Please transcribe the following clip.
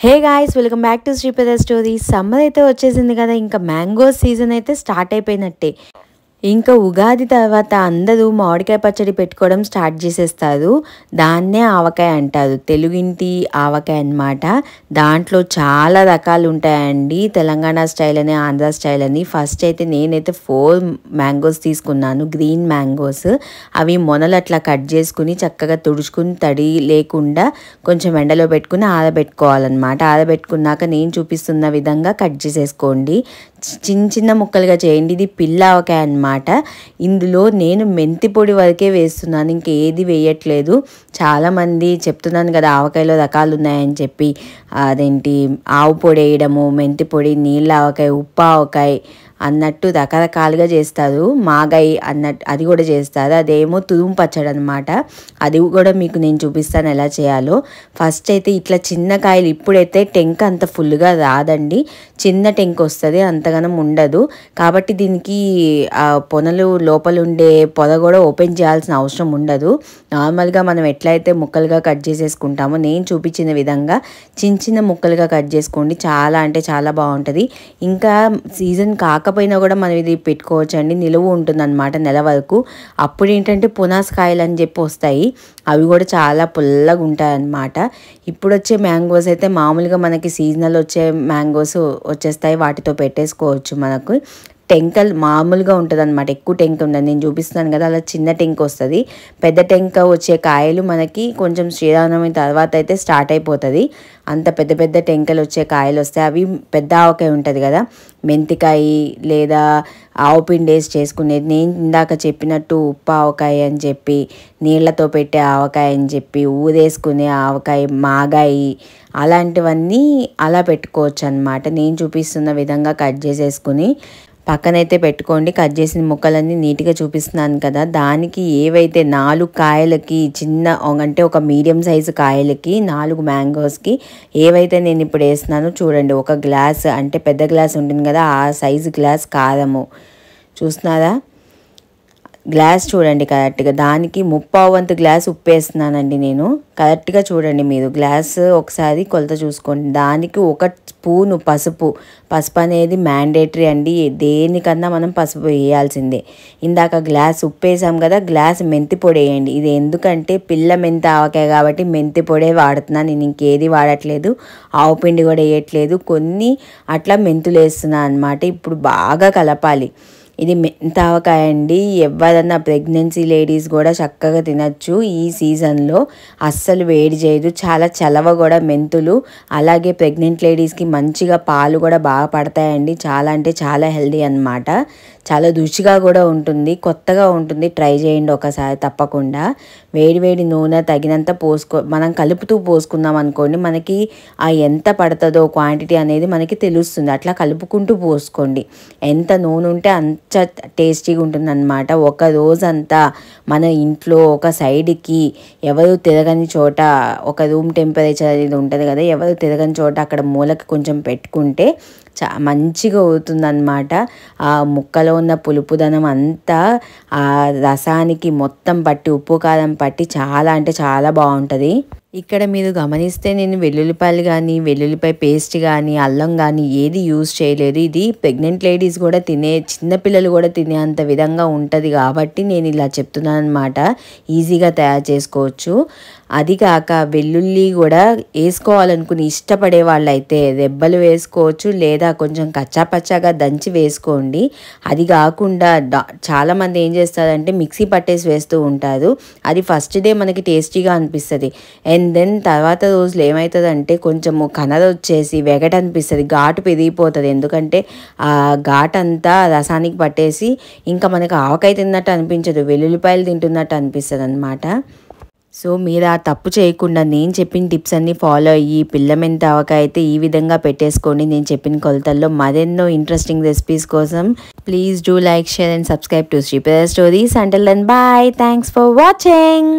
Hey guys, welcome back to Sripada stories. Summer అయితే వచ్చేసింది కదా, ఇంకా మ్యాంగో సీజన్ అయితే స్టార్ట్ అయిపోయినట్టే. ఇంకా ఉగాది తర్వాత అందరూ మామిడికాయ పచ్చడి పెట్టుకోవడం స్టార్ట్ చేసేస్తారు. దాన్నే ఆవకాయ అంటారు, తెలుగింటి ఆవకాయ అన్నమాట. దాంట్లో చాలా రకాలు ఉంటాయండి, తెలంగాణ స్టైల్ అని, ఆంధ్ర స్టైల్ అని. ఫస్ట్ అయితే నేనైతే 4 మ్యాంగోస్ తీసుకున్నాను, గ్రీన్ మ్యాంగోస్. అవి మొనలు అట్లా కట్ చేసుకుని చక్కగా తుడుచుకుని తడి లేకుండా కొంచెం ఎండలో పెట్టుకుని ఆరబెట్టుకోవాలన్నమాట. ఆరబెట్టుకున్నాక నేను చూపిస్తున్న విధంగా కట్ చేసేసుకోండి, చిన్న చిన్న ముక్కలుగా చేయండి. ఇది పిల్ల ఆవకాయ అన్నమాట. ఇందులో నేను మెంతి పొడి వరకే వేస్తున్నాను, ఇంకా ఏది వేయట్లేదు. చాలామంది చెప్తున్నాను కదా ఆవకాయలో రకాలు ఉన్నాయని చెప్పి, అదేంటి ఆవు పొడి వేయడము, మెంతి పొడి, నీళ్ళ ఆవకాయ, ఉప్పు ఆవకాయ అన్నట్టు రకరకాలుగా చేస్తారు. మాగాయి అన్నట్టు అది కూడా చేస్తారు. అదేమో తురుము పచ్చడి అనమాట. అది కూడా మీకు నేను చూపిస్తాను ఎలా చేయాలో. ఫస్ట్ అయితే ఇట్లా చిన్న కాయలు, ఇప్పుడైతే టెంక అంత ఫుల్గా రాదండి, చిన్న టెంక వస్తుంది, అంతగానం ఉండదు. కాబట్టి దీనికి పొనలు లోపల ఉండే పొద కూడా ఓపెన్ చేయాల్సిన అవసరం ఉండదు. నార్మల్గా మనం ఎట్లయితే ముక్కలుగా కట్ చేసేసుకుంటామో నేను చూపించిన విధంగా చిన్న చిన్న ముక్కలుగా కట్ చేసుకోండి. చాలా అంటే చాలా బాగుంటుంది. ఇంకా సీజన్ కాకపోయినా కూడా మనం ఇది పెట్టుకోవచ్చు అండి, నిలువ ఉంటుంది అనమాట నెల వరకు. అప్పుడు ఏంటంటే పునాసకాయలు అని చెప్పి వస్తాయి, అవి కూడా చాలా పుల్లగా ఉంటాయి అన్నమాట. ఇప్పుడు వచ్చే మ్యాంగోస్ అయితే మామూలుగా మనకి సీజనల్ వచ్చే మ్యాంగోస్ వచ్చేస్తాయి, వాటితో పెట్టేసుకోవచ్చు. మనకు టెంకలు మామూలుగా ఉంటుంది అనమాట, ఎక్కువ టెంక ఉండదు. నేను చూపిస్తున్నాను కదా, అలా చిన్న టెంక వస్తుంది. పెద్ద టెంక వచ్చే కాయలు మనకి కొంచెం శ్రీరామనవమి తర్వాత అయితే స్టార్ట్ అయిపోతుంది. అంత పెద్ద పెద్ద టెంకలు వచ్చే కాయలు వస్తాయి. అవి పెద్ద ఆవకాయ ఉంటుంది కదా, మెంతికాయ లేదా ఆవు పిండి వేసి చేసుకునేది. నేను ఇందాక చెప్పినట్టు ఉప్పు ఆవకాయ అని చెప్పి, నీళ్లతో పెట్టే ఆవకాయ అని చెప్పి, ఊరేసుకునే ఆవకాయ, మాగాయి, అలాంటివన్నీ అలా పెట్టుకోవచ్చు అన్నమాట. నేను చూపిస్తున్న విధంగా కట్ చేసేసుకుని పక్కనైతే పెట్టుకోండి. కట్ చేసిన ముక్కలన్నీ నీట్గా చూపిస్తున్నాను కదా, దానికి ఏవైతే 4 కాయలకి చిన్న అంటే ఒక మీడియం సైజు కాయలకి 4 మ్యాంగోస్కి ఏవైతే నేను ఇప్పుడు వేస్తున్నానో చూడండి. ఒక గ్లాస్ అంటే పెద్ద గ్లాస్ ఉంటుంది కదా, ఆ సైజు గ్లాస్ కారము చూస్తున్నారా, గ్లాస్ చూడండి కరెక్ట్గా. దానికి 3/4 వంతు గ్లాస్ ఉప్పు వేస్తున్నానండి నేను. కరెక్ట్గా చూడండి మీరు, గ్లాస్ ఒకసారి కొలత చూసుకోండి. దానికి 1 స్పూను పసుపు అనేది మ్యాండేటరీ అండి, దేనికన్నా మనం పసుపు వేయాల్సిందే. ఇందాక గ్లాస్ ఉప్పు వేసాం కదా, గ్లాస్ మెంతి పొడి వేయండి. ఇది ఎందుకంటే పిల్ల మెంతి ఆవకాయ కాబట్టి మెంతి పొడే వాడుతున్నాను నేను, ఇంకేది వాడట్లేదు. ఆవు పిండి కూడా వేయట్లేదు, కొన్ని అట్లా మెంతులు వేస్తున్నాను అనమాట. ఇప్పుడు బాగా కలపాలి. ఇది మెంతి ఆవకాయ అండి, ఎవరన్నా ప్రెగ్నెన్సీ లేడీస్ కూడా చక్కగా తినచ్చు. ఈ సీజన్లో అస్సలు వేడి చేయదు, చాలా చలవ కూడా మెంతులు. అలాగే ప్రెగ్నెంట్ లేడీస్కి మంచిగా పాలు కూడా బాగా పడతాయండి. చాలా అంటే చాలా హెల్దీ అన్నమాట. చాలా రుచిగా కూడా ఉంటుంది, కొత్తగా ఉంటుంది. ట్రై చేయండి ఒకసారి తప్పకుండా. వేడి వేడి నూనె తగినంత మనం కలుపుతూ పోసుకుందాం అనుకోండి, మనకి ఎంత పడుతుందో క్వాంటిటీ అనేది మనకి తెలుస్తుంది. అట్లా కలుపుకుంటూ పోసుకోండి. ఎంత నూనె ఉంటే అంత టేస్టీగా ఉంటుంది అన్నమాట. ఒక రోజంతా మన ఇంట్లో ఒక సైడ్కి ఎవరు తిరగని చోట, ఒక రూమ్ టెంపరేచర్ అనేది ఉంటుంది కదా, ఎవరు తిరగని చోట అక్కడ మూలకి కొంచెం పెట్టుకుంటే మంచిగా అవుతుందన్నమాట. ఆ ముక్కలో ఉన్న పులుపుదనం అంతా ఆ రసానికి మొత్తం పట్టి, ఉప్పు కారం పట్టి చాలా అంటే చాలా బాగుంటుంది. ఇక్కడ మీరు గమనిస్తే నేను వెల్లుల్లిపాయలు కానీ, వెల్లుల్లిపాయ పేస్ట్ కానీ, అల్లం కానీ ఏది యూజ్ చేయలేదు. ఇది ప్రెగ్నెంట్ లేడీస్ కూడా తినే, చిన్నపిల్లలు కూడా తినే అంత విధంగా ఉంటుంది కాబట్టి నేను ఇలా చెప్తున్నాను అనమాట. ఈజీగా తయారు చేసుకోవచ్చు. అది కాక వెల్లుల్లి కూడా వేసుకోవాలనుకుని ఇష్టపడే వాళ్ళైతే రెబ్బలు వేసుకోవచ్చు, లేదా కొంచెం కచ్చాపచ్చాగా దంచి వేసుకోండి. అది కాకుండా చాలామంది ఏం చేస్తారంటే మిక్సీ పట్టేసి వేస్తూ ఉంటారు. అది ఫస్ట్ డే మనకి టేస్టీగా అనిపిస్తుంది, అండ్ దెన్ తర్వాత రోజులు ఏమవుతుందంటే కొంచెము కనర వచ్చేసి వెగట అనిపిస్తుంది, ఘాటు పెరిగిపోతుంది. ఎందుకంటే ఆ ఘాటు అంతా రసానికి పట్టేసి ఇంకా మనకు ఆవకాయ తిన్నట్టు అనిపించదు, వెల్లుల్లిపాయలు తింటున్నట్టు అనిపిస్తుంది అనమాట. సో మీరు ఆ తప్పు చేయకుండా నేను చెప్పిన టిప్స్ అన్నీ ఫాలో అయ్యి పిల్ల మెంతి ఆవకాయ అయితే ఈ విధంగా పెట్టేసుకోండి. నేను చెప్పిన కొలతల్లో మరెన్నో ఇంట్రెస్టింగ్ రెసిపీస్ కోసం please do like, share and subscribe to Sripada stories. Until then bye, thanks for watching.